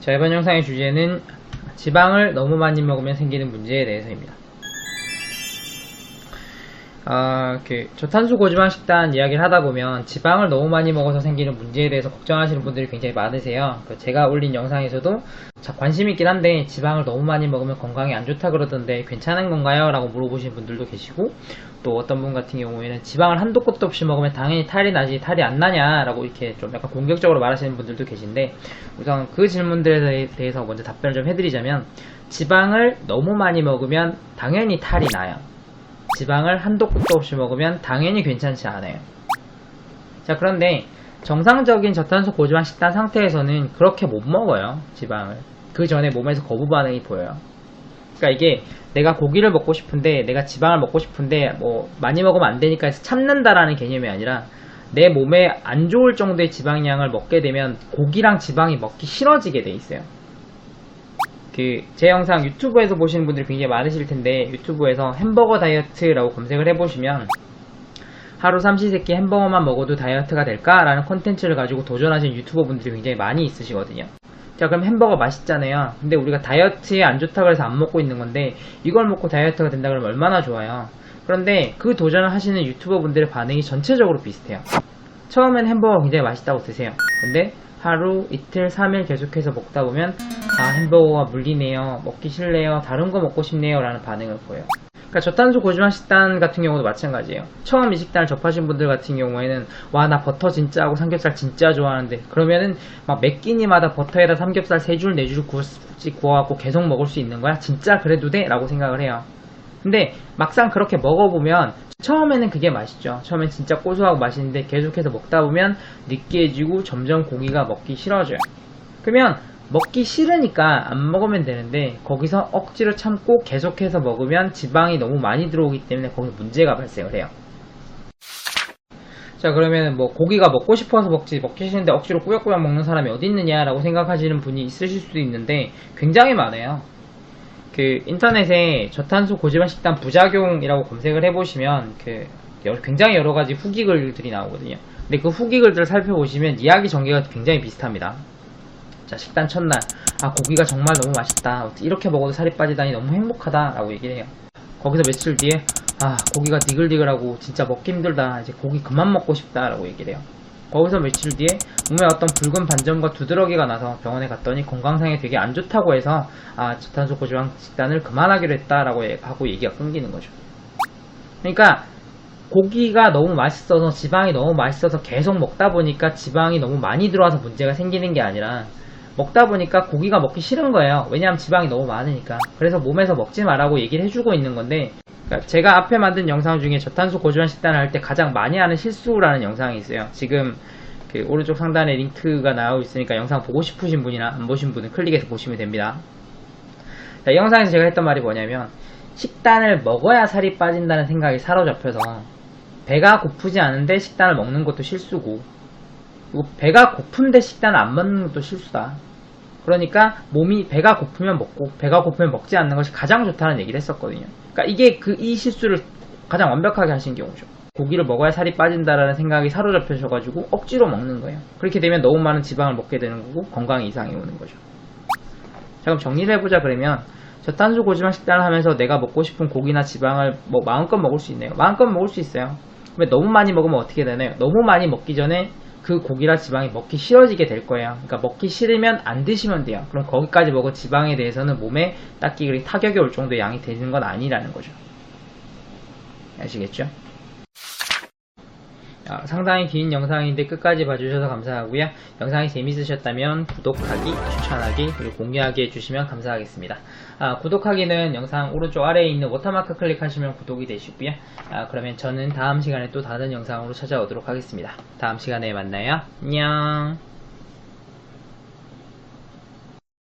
자, 이번 영상의 주제는 지방을 너무 많이 먹으면 생기는 문제에 대해서입니다. 저탄수 고지방 식단 이야기를 하다 보면 지방을 너무 많이 먹어서 생기는 문제에 대해서 걱정하시는 분들이 굉장히 많으세요. 제가 올린 영상에서도 관심 있긴 한데 지방을 너무 많이 먹으면 건강에 안 좋다 그러던데 괜찮은 건가요? 라고 물어보시는 분들도 계시고, 또 어떤 분 같은 경우에는 지방을 한도 끝도 없이 먹으면 당연히 탈이 나지 탈이 안 나냐 라고 이렇게 좀 약간 공격적으로 말하시는 분들도 계신데, 우선 그 질문들에 대해서 먼저 답변을 좀 해드리자면, 지방을 너무 많이 먹으면 당연히 탈이 나요. 지방을 한도 끝도 없이 먹으면 당연히 괜찮지 않아요. 자, 그런데 정상적인 저탄수 고지방 식단 상태에서는 그렇게 못 먹어요, 지방을. 그 전에 몸에서 거부 반응이 보여요. 그러니까 이게 내가 고기를 먹고 싶은데, 내가 지방을 먹고 싶은데 뭐 많이 먹으면 안 되니까 해서 참는다라는 개념이 아니라, 내 몸에 안 좋을 정도의 지방량을 먹게 되면 고기랑 지방이 먹기 싫어지게 돼 있어요. 제 영상 유튜브에서 보시는 분들이 굉장히 많으실 텐데, 유튜브에서 햄버거 다이어트라고 검색을 해보시면 하루 삼시세끼 햄버거만 먹어도 다이어트가 될까? 라는 콘텐츠를 가지고 도전하신 유튜버 분들이 굉장히 많이 있으시거든요. 자, 그럼 햄버거 맛있잖아요. 근데 우리가 다이어트에 안 좋다고 해서 안 먹고 있는 건데, 이걸 먹고 다이어트가 된다 그러면 얼마나 좋아요. 그런데 그 도전을 하시는 유튜버 분들의 반응이 전체적으로 비슷해요. 처음엔 햄버거 굉장히 맛있다고 드세요. 근데 하루, 이틀, 3일 계속해서 먹다 보면 햄버거가 물리네요, 먹기 싫네요, 다른 거 먹고 싶네요 라는 반응을 보여요. 그러니까 저탄수 고지방 식단 같은 경우도 마찬가지예요. 처음 이 식단을 접하신 분들 같은 경우에는 와, 나 버터 진짜 하고 삼겹살 진짜 좋아하는데, 그러면은 막 몇 끼니마다 버터에다 삼겹살 3줄 4줄 구워갖고 계속 먹을 수 있는 거야? 진짜 그래도 돼? 라고 생각을 해요. 근데 막상 그렇게 먹어보면 처음에는 그게 맛있죠. 처음엔 진짜 고소하고 맛있는데 계속해서 먹다 보면 느끼해지고 점점 고기가 먹기 싫어져요. 그러면 먹기 싫으니까 안 먹으면 되는데, 거기서 억지로 참고 계속해서 먹으면 지방이 너무 많이 들어오기 때문에 거기서 문제가 발생을 해요. 자, 그러면 뭐 고기가 먹고 싶어서 먹지, 먹기 싫은데 억지로 꾸역꾸역 먹는 사람이 어디 있느냐 라고 생각하시는 분이 있으실 수도 있는데, 굉장히 많아요. 인터넷에 저탄수 고지방 식단 부작용이라고 검색을 해보시면 굉장히 여러가지 후기 글들이 나오거든요. 근데 그 후기 글들을 살펴보시면 이야기 전개가 굉장히 비슷합니다. 자, 식단 첫날, 고기가 정말 너무 맛있다, 이렇게 먹어도 살이 빠지다니 너무 행복하다 라고 얘기를 해요. 거기서 며칠 뒤에 고기가 니글니글하고 진짜 먹기 힘들다, 이제 고기 그만 먹고 싶다 라고 얘기를 해요. 거기서 며칠 뒤에 몸에 어떤 붉은 반점과 두드러기가 나서 병원에 갔더니 건강상에 되게 안 좋다고 해서 저탄수 고지방 식단을 그만하기로 했다라고 하고 얘기가 끊기는 거죠. 그러니까 고기가 너무 맛있어서, 지방이 너무 맛있어서 계속 먹다 보니까 지방이 너무 많이 들어와서 문제가 생기는 게 아니라, 먹다 보니까 고기가 먹기 싫은 거예요. 왜냐하면 지방이 너무 많으니까. 그래서 몸에서 먹지 말라고 얘기를 해주고 있는 건데, 그러니까 제가 앞에 만든 영상 중에 저탄수 고지방 식단을 할 때 가장 많이 하는 실수라는 영상이 있어요. 지금 오른쪽 상단에 링크가 나오고 있으니까 영상 보고 싶으신 분이나 안 보신 분은 클릭해서 보시면 됩니다. 자, 이 영상에서 제가 했던 말이 뭐냐면, 식단을 먹어야 살이 빠진다는 생각이 사로잡혀서 배가 고프지 않은데 식단을 먹는 것도 실수고, 그리고 배가 고픈데 식단을 안 먹는 것도 실수다. 그러니까 몸이 배가 고프면 먹고 배가 고프면 먹지 않는 것이 가장 좋다는 얘기를 했었거든요. 그러니까 이게 이 실수를 가장 완벽하게 하신 경우죠. 고기를 먹어야 살이 빠진다라는 생각이 사로잡혀셔가지고 억지로 먹는 거예요. 그렇게 되면 너무 많은 지방을 먹게 되는 거고 건강에 이상이 오는 거죠. 자, 그럼 정리를 해보자. 그러면 저탄수 고지방 식단을 하면서 내가 먹고 싶은 고기나 지방을 뭐 마음껏 먹을 수 있네요. 마음껏 먹을 수 있어요. 근데 너무 많이 먹으면 어떻게 되나요? 너무 많이 먹기 전에 그 고기나 지방이 먹기 싫어지게 될 거예요. 그러니까 먹기 싫으면 안 드시면 돼요. 그럼 거기까지 먹은 지방에 대해서는 몸에 딱히 그리 타격이 올 정도의 양이 되는 건 아니라는 거죠. 아시겠죠? 상당히 긴 영상인데 끝까지 봐주셔서 감사하고요. 영상이 재밌으셨다면 구독하기, 추천하기, 그리고 공유하기 해주시면 감사하겠습니다. 구독하기는 영상 오른쪽 아래에 있는 워터마크 클릭하시면 구독이 되시고요. 그러면 저는 다음 시간에 또 다른 영상으로 찾아오도록 하겠습니다. 다음 시간에 만나요. 안녕.